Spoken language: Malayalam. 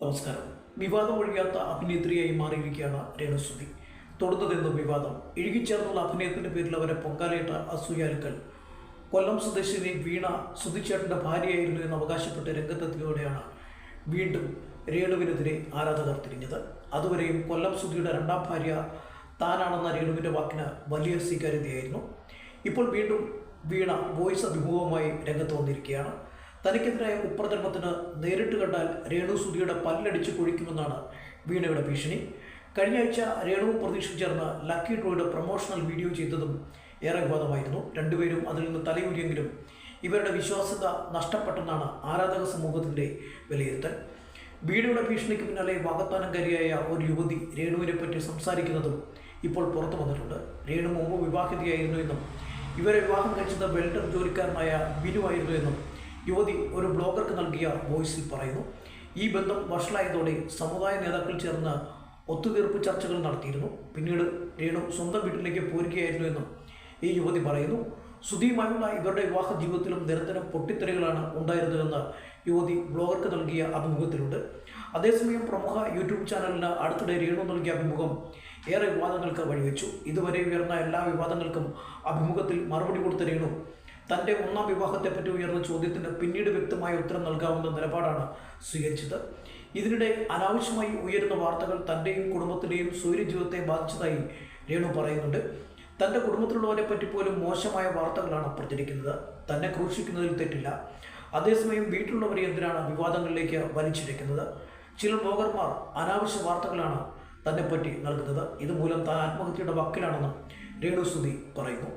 നമസ്കാരം. വിവാദം ഒഴിയാത്ത അഭിനേത്രിയായി മാറിയിരിക്കുകയാണ് രേണുസുതി. തൊടുന്നതെന്നും വിവാദം. ഇഴുകിച്ചേർന്നുള്ള അഭിനയത്തിന്റെ പേരിൽ അവരെ പൊങ്കാലയിട്ട അസൂയാലുക്കൾ കൊല്ലം സ്വദേശിനി വീണ സുധിച്ചേട്ടന്റെ ഭാര്യയായിരുന്നു എന്ന് അവകാശപ്പെട്ട് രംഗത്തെത്തിയോടെയാണ് വീണ്ടും രേണുവിനെതിരെ ആരാധകർ തിരിഞ്ഞത്. അതുവരെയും കൊല്ലം സുധിയുടെ രണ്ടാം ഭാര്യ താനാണെന്ന രേണുവിന്റെ വാക്കിന് വലിയ സ്വീകാര്യതയായിരുന്നു. ഇപ്പോൾ വീണ്ടും വീണ വോയിസ് അഭിമുഖവുമായി രംഗത്ത് വന്നിരിക്കുകയാണ്. തനിക്കെതിരായ കുപ്രചരണത്തിന് നേരിട്ട് കണ്ടാൽ രേണുസുതിയുടെ പല്ലടിച്ച് പൊഴിക്കുമെന്നാണ് വീണയുടെ ഭീഷണി. കഴിഞ്ഞ ആഴ്ച രേണുവും പ്രതീക്ഷയും ചേർന്ന് ലക്കി ഡ്രോയുടെ പ്രൊമോഷണൽ വീഡിയോ ചെയ്തതും ഏറെ വിവാദമായിരുന്നു. രണ്ടുപേരും അതിൽ നിന്ന് തലയൂരിയെങ്കിലും ഇവരുടെ വിശ്വാസ്യത നഷ്ടപ്പെട്ടെന്നാണ് ആരാധക സമൂഹത്തിൻ്റെ വിലയിരുത്തൽ. വീണയുടെ ഭീഷണിക്ക് പിന്നാലെ വാഗ്ദാനക്കാരിയായ ഒരു യുവതി രേണുവിനെ പറ്റി സംസാരിക്കുന്നതും ഇപ്പോൾ പുറത്തു വന്നിട്ടുണ്ട്. രേണു മുമ്പ് വിവാഹിതയായിരുന്നു എന്നും ഇവരെ വിവാഹം കഴിച്ചത് വെൽഡർ ജോലിക്കാരനായ ബിനു ആയിരുന്നു എന്നും യുവതി ഒരു ബ്ലോഗർക്ക് നൽകിയ വോയിസിൽ പറയുന്നു. ഈ ബന്ധം വഷളായതോടെ സമുദായ നേതാക്കൾ ചേർന്ന് ഒത്തുതീർപ്പ് ചർച്ചകൾ നടത്തിയിരുന്നു. പിന്നീട് രേണു സ്വന്തം വീട്ടിലേക്ക് പോരുകയായിരുന്നു എന്നും ഈ യുവതി പറയുന്നു. സുധിയുമായുള്ള ഇവരുടെ വിവാഹ ജീവിതത്തിലും നിരന്തരം പൊട്ടിത്തെറികളാണ് ഉണ്ടായിരുന്നതെന്ന് യുവതി ബ്ലോഗർക്ക് നൽകിയ അഭിമുഖത്തിലുണ്ട്. അതേസമയം പ്രമുഖ യൂട്യൂബ് ചാനലിന് അടുത്തിടെ രേണു നൽകിയ അഭിമുഖം ഏറെ വിവാദങ്ങൾക്ക് വഴിവെച്ചു. ഇതുവരെ ഉയർന്ന എല്ലാ വിവാദങ്ങൾക്കും അഭിമുഖത്തിൽ മറുപടി കൊടുത്ത രേണു തൻ്റെ ഒന്നാം വിവാഹത്തെപ്പറ്റി ഉയർന്ന ചോദ്യത്തിന് പിന്നീട് വ്യക്തമായ ഉത്തരം നൽകാവുന്ന നിലപാടാണ് സ്വീകരിച്ചത്. ഇതിനിടെ അനാവശ്യമായി ഉയരുന്ന വാർത്തകൾ തൻ്റെയും കുടുംബത്തിൻ്റെയും സ്വൈര്യജീവിതത്തെ ബാധിച്ചതായി രേണു പറയുന്നുണ്ട്. തൻ്റെ കുടുംബത്തിലുള്ളവരെ പറ്റി പോലും മോശമായ വാർത്തകളാണ് പ്രചരിക്കുന്നത്. തന്നെ ക്രൂശിക്കുന്നതിൽ തെറ്റില്ല. അതേസമയം വീട്ടിലുള്ളവരെ എന്തിനാണ് വിവാദങ്ങളിലേക്ക് വലിച്ചിഴക്കുന്നത്? ചില ബ്ലോഗർമാർ അനാവശ്യ വാർത്തകളാണ് തന്നെപ്പറ്റി നൽകുന്നത്. ഇതുമൂലം താൻ ആത്മഹത്യയുടെ വക്കിലാണെന്നും രേണുസുതി പറയുന്നു.